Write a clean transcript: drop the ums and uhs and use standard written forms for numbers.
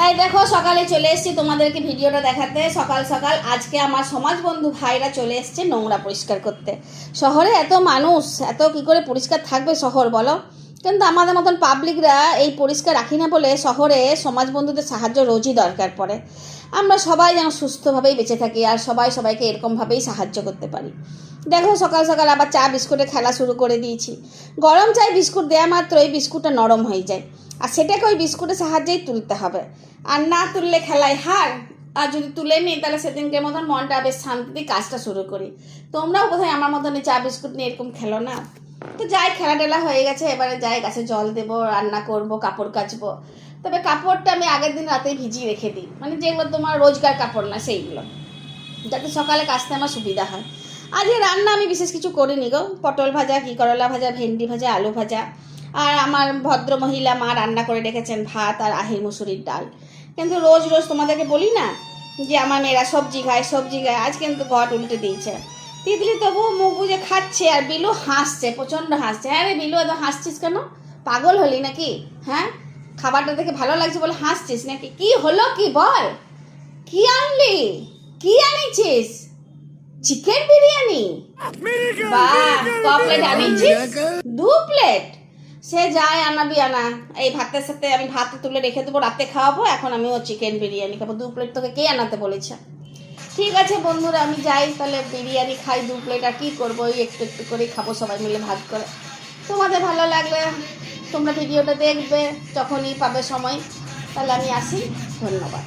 এই দেখো সকালে চলে এসেছি তোমাদেরকে ভিডিওটা দেখাতে। সকাল সকাল আজকে আমার সমাজ বন্ধু ভাইরা চলে এসছে নোংরা পরিষ্কার করতে। শহরে এত মানুষ, এত কি করে পরিষ্কার থাকবে শহর বলো? কিন্তু আমাদের মতন পাবলিকরা এই পরিষ্কার রাখি না বলে শহরে সমাজ বন্ধুদের সাহায্য রোজই দরকার পড়ে। আমরা সবাই যেন সুস্থভাবেই বেঁচে থাকি আর সবাই সবাইকে এরকমভাবেই সাহায্য করতে পারি। দেখো সকাল সকাল আবার চা বিস্কুটের খেলা শুরু করে দিয়েছি। গরম চায় বিস্কুট দেওয়া মাত্রই বিস্কুটটা নরম হয়ে যায়, আর সেটাকে ওই বিস্কুটের সাহায্যেই তুলতে হবে। আর না তুললে খেলায় হার, আর যদি তুলে নিই তাহলে সেদিনকে মতন মনটা বেশ শান্তিতে কাজটা শুরু করি। তোমরাও বোধহয় আমার মতন চা বিস্কুট নিয়ে এরকম খেলো না। তো যাই, খেলা টেলা হয়ে গেছে, এবারে যাই গাছে জল দেবো, রান্না করব, কাপড় কাচবো। তবে কাপড়টা আমি আগের দিন রাতেই ভিজিয়ে রেখে দিই, মানে যেগুলো তোমার রোজকার কাপড় না সেইগুলো, যাতে সকালে কাচতে আমার সুবিধা হয়। আজ রান্না আমি বিশেষ কিছু করিনি গো। পটল ভাজা, কি করলা ভাজা, ভেন্ডি ভাজা, আলু ভাজা, আর আমার ভদ্র মহিলা মা রান্না করে রেখেছেন ভাত আর আহির মুসুরির ডাল। কিন্তু রোজ রোজ তোমাদেরকে বলি না যে আমার মেয়েরা সবজি খায় সবজি খায়, আজ কিন্তু ঘট উল্টে দিয়েছে। তিতলি তবু মুখ বুঝে খাচ্ছে আর বিলু হাসছে, প্রচণ্ড হাসছে। হ্যাঁ রে বিলু, এত হাসছিস কেন? পাগল হলি নাকি? হ্যাঁ, খাবারটা দেখে ভালো লাগছে বলে হাসছিস নাকি? কি হলো কি বল, কি আনলি, কি আনিছিস? চিকেন বিরিয়ানি? বাহ, ক প্লেট আনিছিস? 2 প্লেট? সে যায় আনাবি আনা, এই ভাতের সাথে আমি ভাত তুলে রেখে দেবো, রাতে খাওয়াবো। এখন আমিও চিকেন বিরিয়ানি খাবো। 2 প্লেট তোকে কে আনাতে বলেছে? ঠিক আছে বন্ধুরা, আমি যাই তাহলে, বিরিয়ানি খাই 2 প্লেট। আর কী করবো, ওই একটু একটু করেই খাবো সবাই মিলে ভাগ করে। তোমাদের ভালো লাগলে তোমরা ভিডিওটা দেখবে যখনই পাবে সময়। তাহলে আমি আসি, ধন্যবাদ।